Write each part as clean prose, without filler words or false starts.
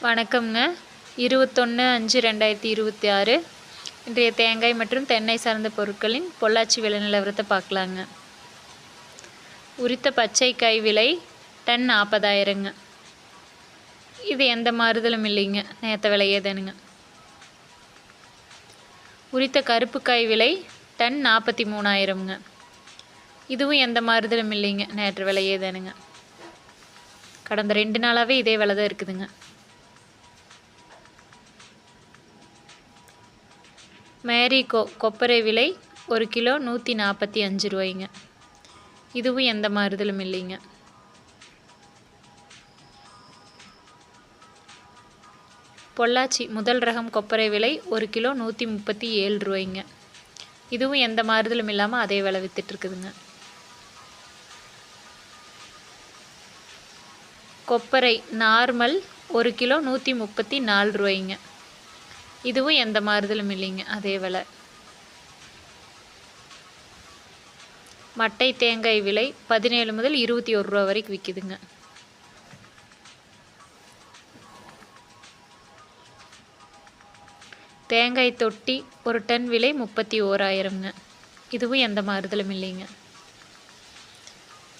வணக்கம்ங்க. 21/5/2026 இன்றைய தேங்காய் மற்றும் தென்னை சார்ந்த பொருட்களின் பொள்ளாச்சி விலை நிலவரத்தை பார்க்கலாங்க. உரித்த பச்சை காய் விலை டன் 40,000ங்க. இது எந்த மாறுதலும் இல்லைங்க, நேற்று விலையே தானுங்க. உரித்த கருப்பு காய் விலை டன் 43,000ங்க. இதுவும் எந்த மாறுதலும் இல்லைங்க, நேற்று விலையே தானுங்க. கடந்த 2 நாளாகவே இதே விலை தான் இருக்குதுங்க. மேரிகோ கொப்பரை விலை 1 கிலோ 145 ரூபாய்ங்க. இதுவும் எந்த மாறுதலும் இல்லைங்க. பொள்ளாச்சி முதல் ரகம் கொப்பரை விலை 1 கிலோ 137 ரூபாய்ங்க. இதுவும் எந்த மாறுதலும் இல்லாமல் அதே விலை விற்றுட்ருக்குதுங்க. கொப்பரை நார்மல் 1 கிலோ 134 ரூபாய்ங்க. இதுவும் எந்த மாறுதலும் இல்லைங்க, அதே விலை. மட்டை தேங்காய் விலை 17 முதல் 21 ரூபா வரைக்கும் விற்கிதுங்க. தேங்காய் தொட்டி 1 டன் விலை 31,000ங்க. இதுவும் எந்த மாறுதலும் இல்லைங்க.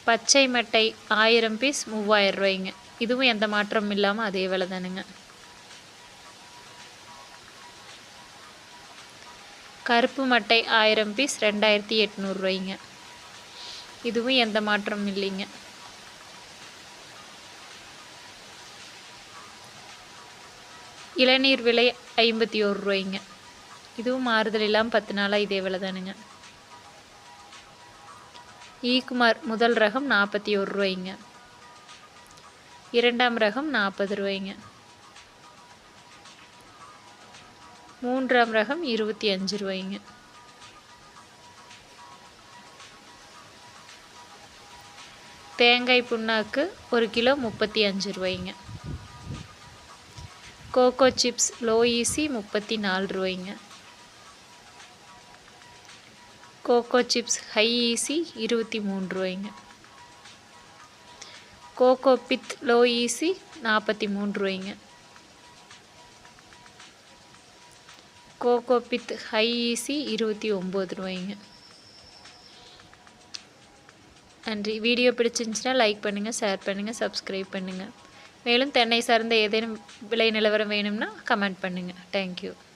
பச்சை மட்டை 1000 பீஸ் 3000 ரூபாய்ங்க. இதுவும் எந்த மாற்றமும் இல்லாமல் அதே விலை தானுங்க. கருப்பு மட்டை 1000 பீஸ் 2800 ரூபாய்ங்க. இதுவும் எந்த மாற்றமும் இல்லைங்க. இளநீர் விலை 51 ரூபாய்ங்க. இதுவும் மாறுதல் இல்லாமல் 10 நாளாக இதே விலை தானுங்க. ஈக்குமார் முதல் ரகம் 41 ரூபாய்ங்க. இரண்டாம் ரகம் 40 ரூபாய்ங்க. மூன்றாம் ரகம் 25 ரூபாய்ங்க. தேங்காய் புண்ணாக்கு 1 கிலோ 35 ரூபாய்ங்க. கோகோ சிப்ஸ் லோ ஈசி 34 ரூபாய்ங்க. கோகோ சிப்ஸ் ஹை ஈசி 23 ரூபாய்ங்க. கோகோ பித் லோ ஈசி 43 ரூபாய்ங்க. கோகோ பித் ஹை ஈசி 29 ரூபாய்ங்க. நன்றி. வீடியோ பிடிச்சிருந்துச்சுன்னா லைக் பண்ணுங்கள், ஷேர் பண்ணுங்கள், சப்ஸ்கிரைப் பண்ணுங்கள். மேலும் தென்னை சார்ந்த ஏதேனும் விலை நிலவரம் வேணும்னா கமெண்ட் பண்ணுங்கள். தேங்க்யூ.